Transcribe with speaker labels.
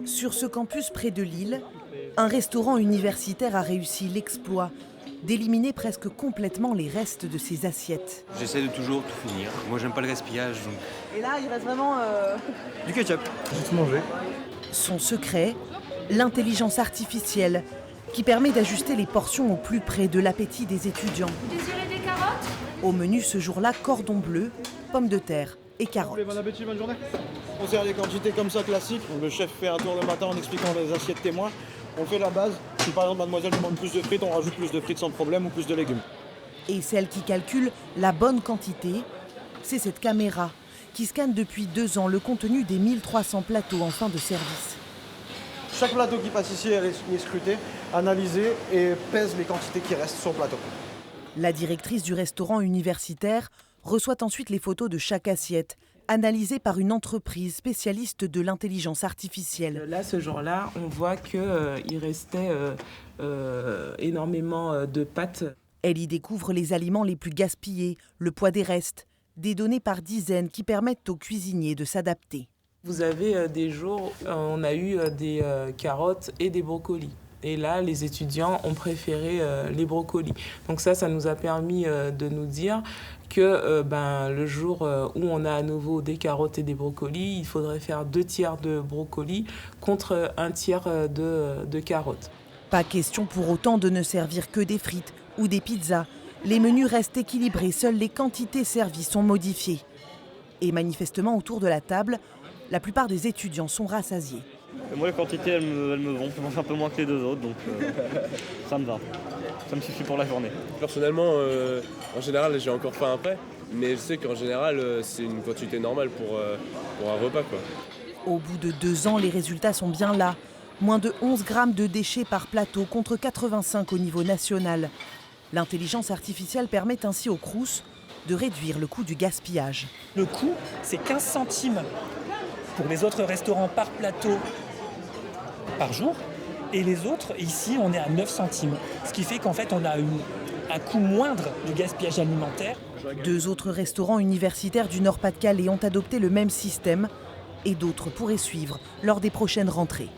Speaker 1: Sur ce campus près de Lille, un restaurant universitaire a réussi l'exploit d'éliminer presque complètement les restes de ses assiettes.
Speaker 2: J'essaie de toujours tout finir. Moi, j'aime pas le gaspillage, donc...
Speaker 1: Et là, il reste vraiment...
Speaker 2: Du ketchup.
Speaker 3: J'ai tout mangé.
Speaker 1: Son secret, l'intelligence artificielle, qui permet d'ajuster les portions au plus près de l'appétit des étudiants.
Speaker 4: Vous désirez des carottes?
Speaker 1: Au menu ce jour-là, cordon bleu, pommes de terre et carottes.
Speaker 3: Bon appétit, bonne journée. On sert des quantités comme ça classiques. Donc, le chef fait un tour le matin en expliquant les assiettes témoins. On fait la base. Si par exemple mademoiselle demande plus de frites, on rajoute plus de frites sans problème ou plus de légumes.
Speaker 1: Et celle qui calcule la bonne quantité, c'est cette caméra qui scanne depuis 2 ans le contenu des 1300 plateaux en fin de service.
Speaker 3: Chaque plateau qui passe ici est scruté, analysé et pèse les quantités qui restent sur le plateau.
Speaker 1: La directrice du restaurant universitaire reçoit ensuite les photos de chaque assiette, analysées par une entreprise spécialiste de l'intelligence artificielle.
Speaker 5: Là, ce jour-là, on voit qu'il restait énormément de pâtes.
Speaker 1: Elle y découvre les aliments les plus gaspillés, le poids des restes, des données par dizaines qui permettent aux cuisiniers de s'adapter.
Speaker 5: Vous avez des jours, on a eu des carottes et des brocolis. Et là, les étudiants ont préféré les brocolis. Donc ça nous a permis de nous dire que le jour où on a à nouveau des carottes et des brocolis, il faudrait faire 2 tiers de brocolis contre 1 tiers de carottes.
Speaker 1: Pas question pour autant de ne servir que des frites ou des pizzas. Les menus restent équilibrés, seules les quantités servies sont modifiées. Et manifestement, autour de la table, la plupart des étudiants sont rassasiés.
Speaker 6: Moi, la quantité, elle me vont. Je mange un peu moins que les 2 autres, donc ça me va. Ça me suffit pour la journée.
Speaker 7: Personnellement, en général, j'ai encore faim après. Mais je sais qu'en général, c'est une quantité normale pour un repas, quoi.
Speaker 1: Au bout de 2 ans, les résultats sont bien là. Moins de 11 grammes de déchets par plateau contre 85 au niveau national. L'intelligence artificielle permet ainsi aux Crous de réduire le coût du gaspillage.
Speaker 8: Le coût, c'est 15 centimes pour les autres restaurants par plateau par jour. Et les autres, ici, on est à 9 centimes. Ce qui fait qu'en fait, on a un coût moindre de gaspillage alimentaire.
Speaker 1: 2 autres restaurants universitaires du Nord-Pas-de-Calais ont adopté le même système et d'autres pourraient suivre lors des prochaines rentrées.